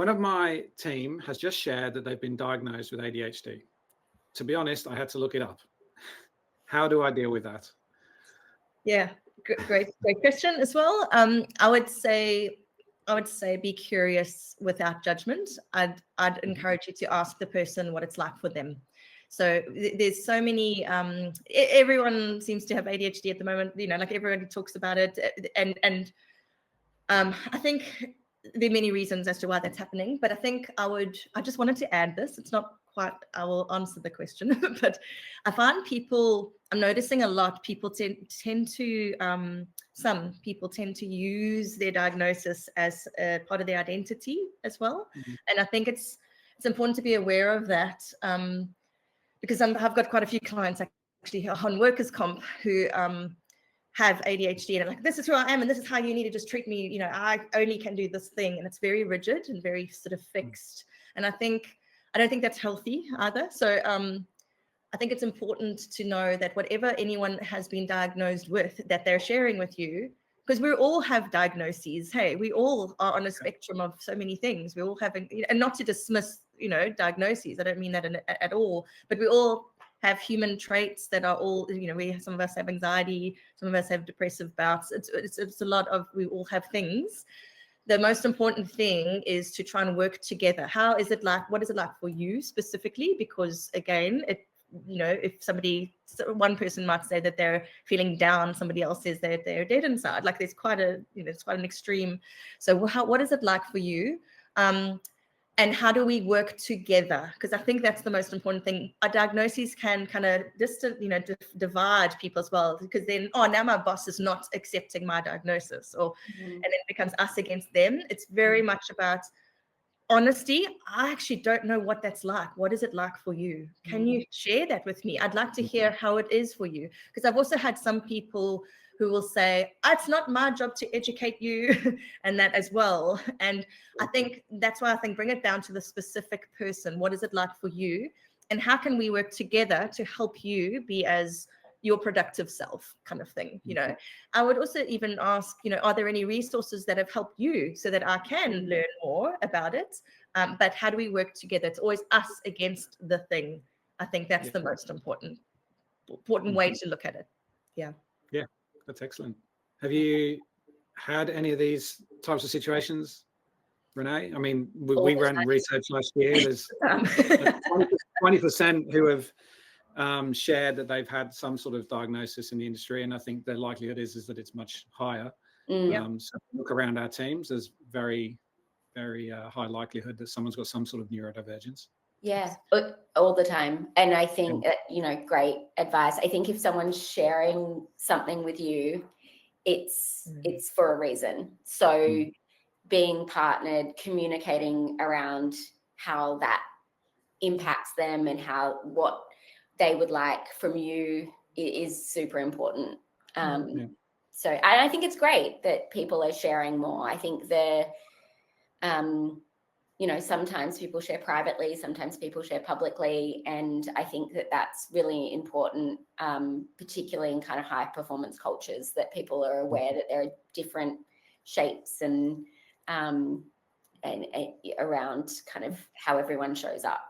One of my team has just shared that they've been diagnosed with ADHD. To be honest, I had to look it up. How do I deal with that? Yeah, great question as well. I would say be curious without judgment. I'd encourage you to ask the person what it's like for them. So there's so many, everyone seems to have ADHD at the moment, like everybody talks about it. And I think there are many reasons as to why that's happening, but I just wanted to add this. It's not quite, I will answer the question, but I find I'm noticing a lot, people tend to, some people tend to use their diagnosis as a part of their identity as well. Mm-hmm. And I think it's important to be aware of that, because I've got quite a few clients actually on workers' comp who have ADHD, and I'm like, this is who I am, and this is how you need to just treat me. I only can do this thing, and it's very rigid and very sort of fixed. And I don't think that's healthy either. So I think it's important to know that whatever anyone has been diagnosed with, that they're sharing with you, because we all have diagnoses. Hey, we all are on a spectrum of so many things. We all have, and not to dismiss, diagnoses. I don't mean that at all, but we all have human traits that are all, some of us have anxiety, some of us have depressive bouts. It's a lot of, we all have things. The most important thing is to try and work together. What is it like for you specifically? Because again, if one person might say that they're feeling down, somebody else says that they're dead inside. Like there's it's quite an extreme. So what is it like for you? And how do we work together? Because I think that's the most important thing. Our diagnoses can kind of divide people as well, because then, now my boss is not accepting my diagnosis, and then it becomes us against them. It's very much about honesty. I actually don't know what that's like. What is it like for you? Can you share that with me? I'd like to hear how it is for you. Because I've also had some people who will say, it's not my job to educate you, and that as well. And I think that's why bring it down to the specific person. What is it like for you? And how can we work together to help you be as your productive self, kind of thing? I would also even ask, are there any resources that have helped you so that I can learn more about it? But how do we work together? It's always us against the thing. I think that's the most important way to look at it. Yeah. That's excellent. Have you had any of these types of situations, Renee? I mean, we ran research last year. There's 20% who have shared that they've had some sort of diagnosis in the industry, and I think the likelihood is that it's much higher. So look around our teams, there's very, very high likelihood that someone's got some sort of neurodivergence. Yeah, all the time. And I think, great advice. I think if someone's sharing something with you, it's for a reason. So being partnered, communicating around how that impacts them and what they would like from you is super important. So I think it's great that people are sharing more. I think sometimes people share privately, sometimes people share publicly. And I think that that's really important, particularly in kind of high performance cultures, that people are aware that there are different shapes and around kind of how everyone shows up.